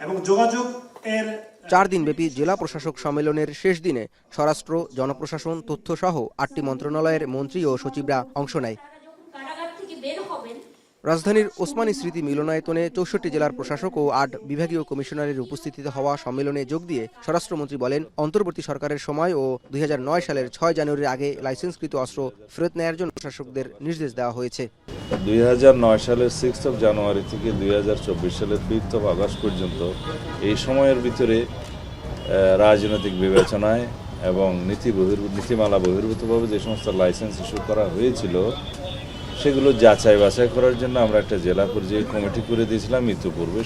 এবং যোগাযোগ এর 4 দিনব্যাপী জেলা প্রশাসক সম্মেলনের শেষ দিনে স্বরাষ্ট্র, জনপ্রশাসন, তথ্য সহ 8টি মন্ত্রণালয়ের মন্ত্রী ও সচিবরা অংশ নেয়। রাজধানীর ওসমানী স্মৃতি মিলনায়তনে 64 জেলার প্রশাসক ও 8 বিভাগীয় কমিশনারের উপস্থিতিতে হওয়া সম্মেলনে যোগ দিয়ে স্বরাষ্ট্রমন্ত্রী বলেন, অন্তর্বর্তী সরকারের সময় ও 2009 সালের 6 জানুয়ারির আগে লাইসেন্সকৃত অস্ত্র ফেরত নেয়ার জন্য প্রশাসকদের নির্দেশ দেওয়া হয়েছে। 2009 সালের 6 জানুয়ারি থেকে 2024 সালের 5 আগস্ট পর্যন্ত এই সময়ের ভিতরে রাজনৈতিক বিবেচনায় এবং নীতিমালা বহির্ভূতভাবে যে সমস্ত লাইসেন্স ইস্যু করা হয়েছিল সেগুলো যাচাই বাছাই করার জন্য আমরা একটা জেলা পর্যায়ে কমিটি করে দিয়েছিলাম ইতিপূর্বে।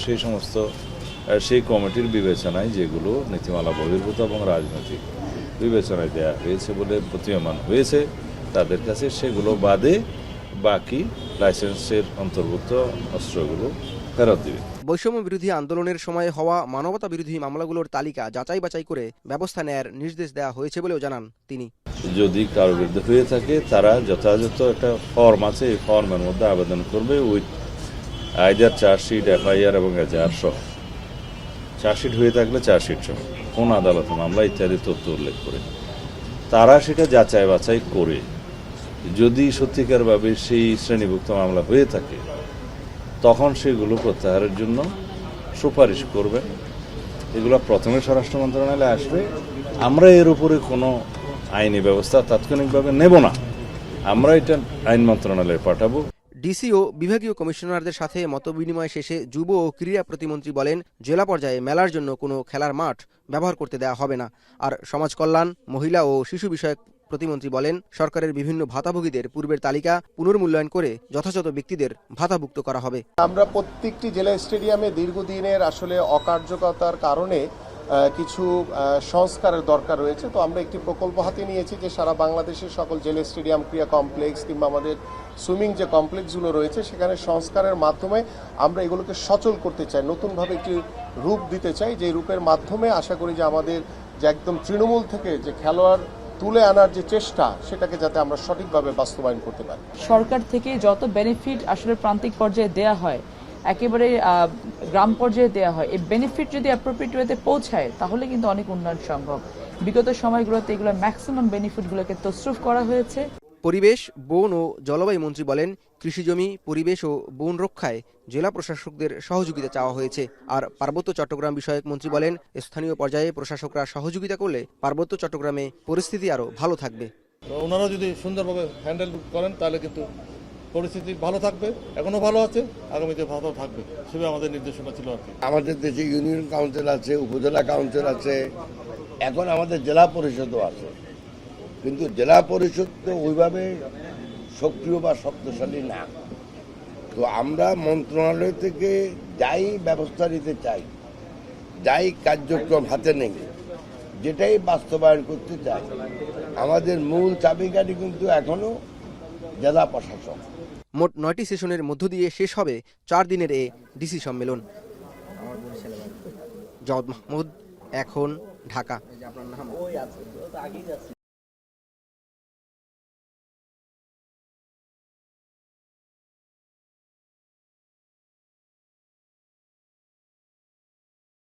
সেই কমিটির বিবেচনায় যেগুলো নীতিমালা বহির্ভূত এবং রাজনৈতিক বিবেচনায় দেওয়া হয়েছে বলে প্রতীয়মান হয়েছে, তাদের কাছে সেগুলো বাদে বাকি লাইসেন্সের অন্তর্ভুক্ত অস্ত্রগুলো ফেরত দিবে। বৈষম্য বিরোধী আন্দোলনের সময় হওয়া মানবতা বিরোধী মামলাগুলোর তালিকা যাচাই বাছাই করে ব্যবস্থা নেয়ার নির্দেশ দেওয়া হয়েছে বলেও জানান তিনি। যদি কারো বিরুদ্ধে হয়ে থাকে তারা যথাযথ একটা ফর্ম আছে, এই ফর্মের মধ্যে আবেদন করবে উইথ আইদার চার্জশিট, এফআইআর এবং এজাহার সহ। চার্জশিট হয়ে থাকলে চার্জশিট সহ, কোন আদালতে মামলা ইত্যাদি তথ্য উল্লেখ করে তারা সেটা যাচাই বাছাই করে যদি সত্যিকারভাবে সেই শ্রেণীভুক্ত মামলা হয়ে থাকে তখন সেগুলো প্রত্যাহারের জন্য সুপারিশ করবে। এগুলো প্রথমে স্বরাষ্ট্র মন্ত্রণালয়ে আসবে। আমরা এর উপরে কোনো আইনি ব্যবস্থা তাৎক্ষণিকভাবে নেব না, আমরা এটা আইন মন্ত্রণালয়ে পাঠাবো। ডিসি ও বিভাগীয় কমিশনারদের সাথে মতবিনিময় শেষে যুব ও ক্রীড়া প্রতিমন্ত্রী বলেন, জেলা পর্যায়ে মেলার জন্য কোনো খেলার মাঠ ব্যবহার করতে দেওয়া হবে না। আর সমাজ কল্যাণ, মহিলা ও শিশু বিষয়ক প্রতিমন্ত্রী বলেন, সরকারের বিভিন্ন ভাতাভোগীদের পূর্বের তালিকা পুনর্মূল্যায়ন করে যথাযথ ব্যক্তিদের ভাতাভুক্ত করা হবে। আমরা প্রত্যেকটি জেলা স্টেডিয়ামে দীর্ঘদিনের আসলে অকার্যকতার কারণে কিছু সংস্কারের দরকার রয়েছে। তো আমরা একটি প্রকল্প হাতে নিয়েছি যে সারা বাংলাদেশের সকল জেলা স্টেডিয়াম, ক্রীড়া কমপ্লেক্স কিংবা আমাদের সুইমিং যে কমপ্লেক্সগুলো রয়েছে সেখানে সংস্কারের মাধ্যমে আমরা এগুলোকে সচল করতে চাই, নতুনভাবে একটি রূপ দিতে চাই, যে রূপের মাধ্যমে আশা করি যে আমাদের যে একদম তৃণমূল থেকে যে খেলোয়াড় তুলে আনার যে চেষ্টা সেটাকে যাতে আমরা সঠিকভাবে বাস্তবায়ন করতে পারি। সরকার থেকে যত বেনিফিট আসলে প্রান্তিক পর্যায়ে দেয়া হয়, একেবারে গ্রাম পর্যায়ে দেয়া হয়, এই বেনিফিট যদি অ্যাপ্রোপ্রিয়েট ওয়েতে পৌঁছায় তাহলে কিন্তু অনেক উন্নয়ন সম্ভব। বিগত সময়গুলোতে এগুলো ম্যাক্সিমাম বেনিফিটগুলোকে তসরুফ করা হয়েছে। পরিবেশ, বন ও জলবায়ু মন্ত্রী বলেন, কৃষিজমি, পরিবেশ ও বন রক্ষায় জেলা প্রশাসকদের সহযোগিতা চাওয়া হয়েছে। আর পার্বত্য চট্টগ্রাম বিষয়ক মন্ত্রী বলেন, স্থানীয় পর্যায়ে প্রশাসকরা সহযোগিতা করলে পার্বত্য চট্টগ্রামে পরিস্থিতি আরও ভালো থাকবে। ওনারা যদি সুন্দরভাবে হ্যান্ডেল করেন তাহলে কিন্তু পরিস্থিতি ভালো থাকবে, এখনো ভালো আছে, আগামীতে ভালো থাকবে, সেভাবে আমাদের নির্দেশনা ছিল আর কি। আমাদের দেশে ইউনিয়ন কাউন্সিল আছে, উপজেলা কাউন্সিল আছে, এখন আমাদের জেলা পরিষদও আছে, কিন্তু জেলা পরিষদ তো ওইভাবে সক্রিয় বা শক্তিশালী না। তো আমরা মন্ত্রণালয় থেকে যাই ব্যবস্থা নিতে চাই, যাই কার্যক্রম হাতে নেই, যেটাই বাস্তবায়ন করতে চাই, আমাদের মূল চাবিকাঠি কিন্তু এখনো জেলা প্রশাসক। মোট 9টি সেশনের মধ্য দিয়ে শেষ হবে 4 দিনের এ ডিসি সম্মেলন। জাওদ মাহমুদ, এখন, ঢাকা।